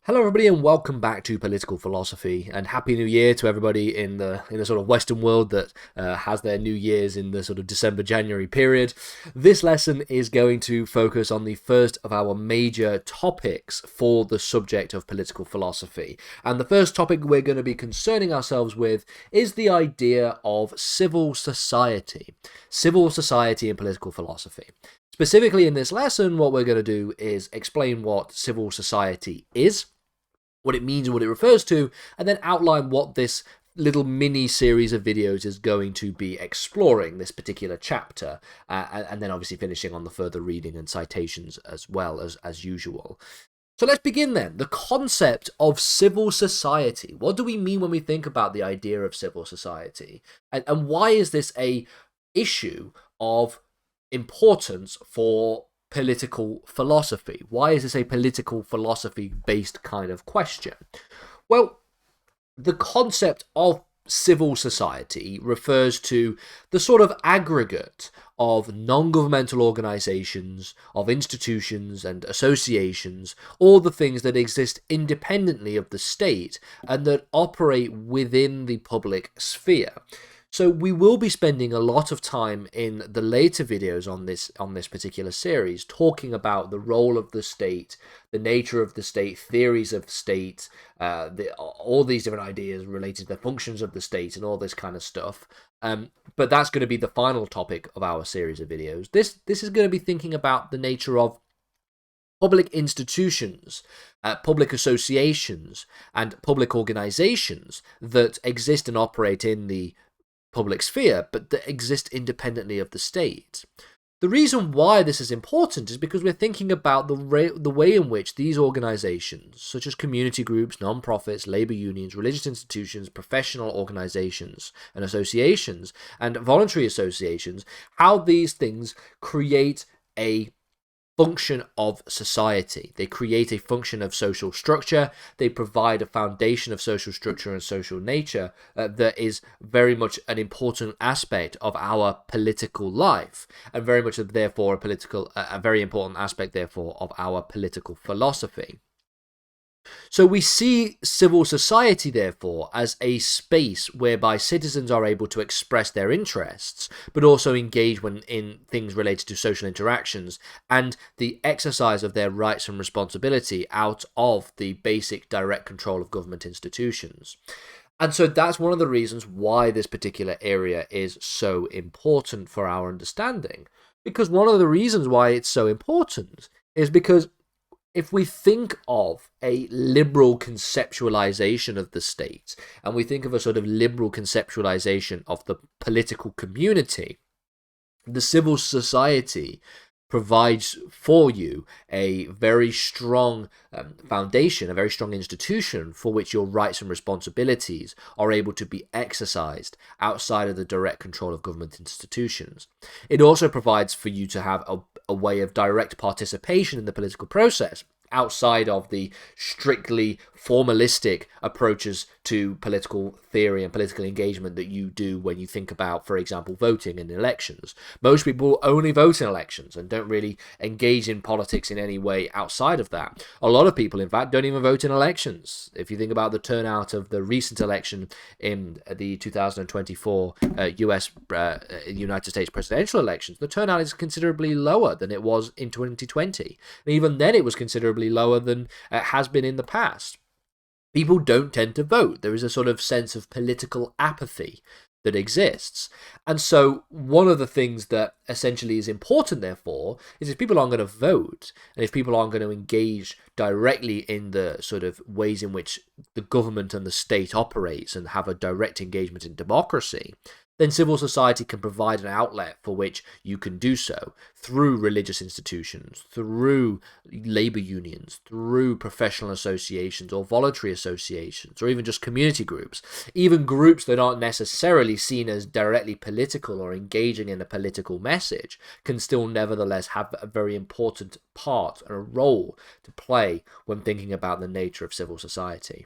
Hello everybody and welcome back to Political Philosophy, and Happy New Year to everybody in the sort of Western world that has their New Year's in the sort of December-January period. This lesson is going to focus on the first of our major topics for the subject of political philosophy. And the first topic we're going to be concerning ourselves with is the idea of civil society in political philosophy. Specifically in this lesson, what we're going to do is explain what civil society is, what it means and what it refers to, and then outline what this little mini series of videos is going to be exploring this particular chapter, and then obviously finishing on the further reading and citations as well as usual. So let's begin then. The concept of civil society. What do we mean when we think about the idea of civil society? And why is this a issue of importance for political philosophy? Why is this a political philosophy based kind of question? Well, the concept of civil society refers to the sort of aggregate of non-governmental organizations, of institutions and associations, all the things that exist independently of the state and that operate within the public sphere. So we will be spending a lot of time in the later videos on this particular series talking about the role of the state, the nature of the state, theories of state, all these different ideas related to the functions of the state and all this kind of stuff. But that's going to be the final topic of our series of videos. This is going to be thinking about the nature of public institutions, public associations, and public organizations that exist and operate in the public sphere, but that exist independently of the state. The reason why this is important is because we're thinking about the way in which these organizations, such as community groups, non-profits, labor unions, religious institutions, professional organizations and associations, and voluntary associations, how these things create a function of society. They create a function of social structure. They provide a foundation of social structure and social nature that is very much an important aspect of our political life, and very much therefore a very important aspect therefore of our political philosophy. So we see civil society, therefore, as a space whereby citizens are able to express their interests, but also engage in things related to social interactions and the exercise of their rights and responsibility out of the basic direct control of government institutions. And so that's one of the reasons why this particular area is so important for our understanding. Because one of the reasons why it's so important is because if we think of a liberal conceptualization of the state, and we think of a sort of liberal conceptualization of the political community, the civil society provides for you a very strong foundation, a very strong institution for which your rights and responsibilities are able to be exercised outside of the direct control of government institutions. It also provides for you to have a way of direct participation in the political process outside of the strictly formalistic approaches to political theory and political engagement that you do when you think about, for example, voting in elections. Most people only vote in elections and don't really engage in politics in any way outside of that. A lot of people, in fact, don't even vote in elections. If you think about the turnout of the recent election in the 2024 United States presidential elections, the turnout is considerably lower than it was in 2020. And even then, it was considerably lower than it has been in the past. People don't tend to vote. There is a sort of sense of political apathy that exists. And so one of the things that essentially is important, therefore, is if people aren't going to vote, and if people aren't going to engage directly in the sort of ways in which the government and the state operates and have a direct engagement in democracy, then civil society can provide an outlet for which you can do so through religious institutions, through labor unions, through professional associations or voluntary associations, or even just community groups. Even groups that aren't necessarily seen as directly political or engaging in a political message can still nevertheless have a very important part and a role to play when thinking about the nature of civil society.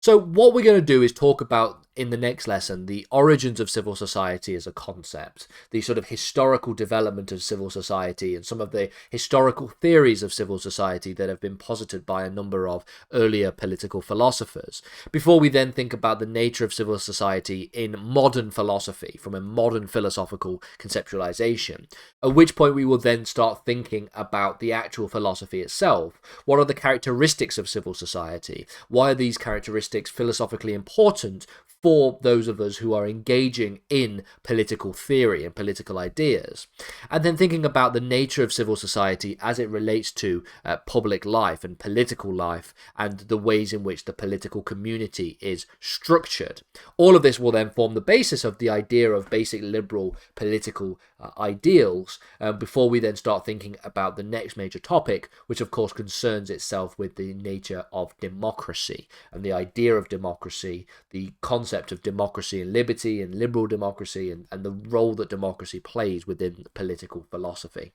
So what we're going to do is talk about in the next lesson, the origins of civil society as a concept, the sort of historical development of civil society, and some of the historical theories of civil society that have been posited by a number of earlier political philosophers, before we then think about the nature of civil society in modern philosophy, from a modern philosophical conceptualization, at which point we will then start thinking about the actual philosophy itself. What are the characteristics of civil society? Why are these characteristics philosophically important for those of us who are engaging in political theory and political ideas? And then thinking about the nature of civil society as it relates to public life and political life, and the ways in which the political community is structured. All of this will then form the basis of the idea of basic liberal political ideals, before we then start thinking about the next major topic, which of course concerns itself with the nature of democracy and the idea of democracy, the concept of democracy and liberty and liberal democracy, and the role that democracy plays within political philosophy.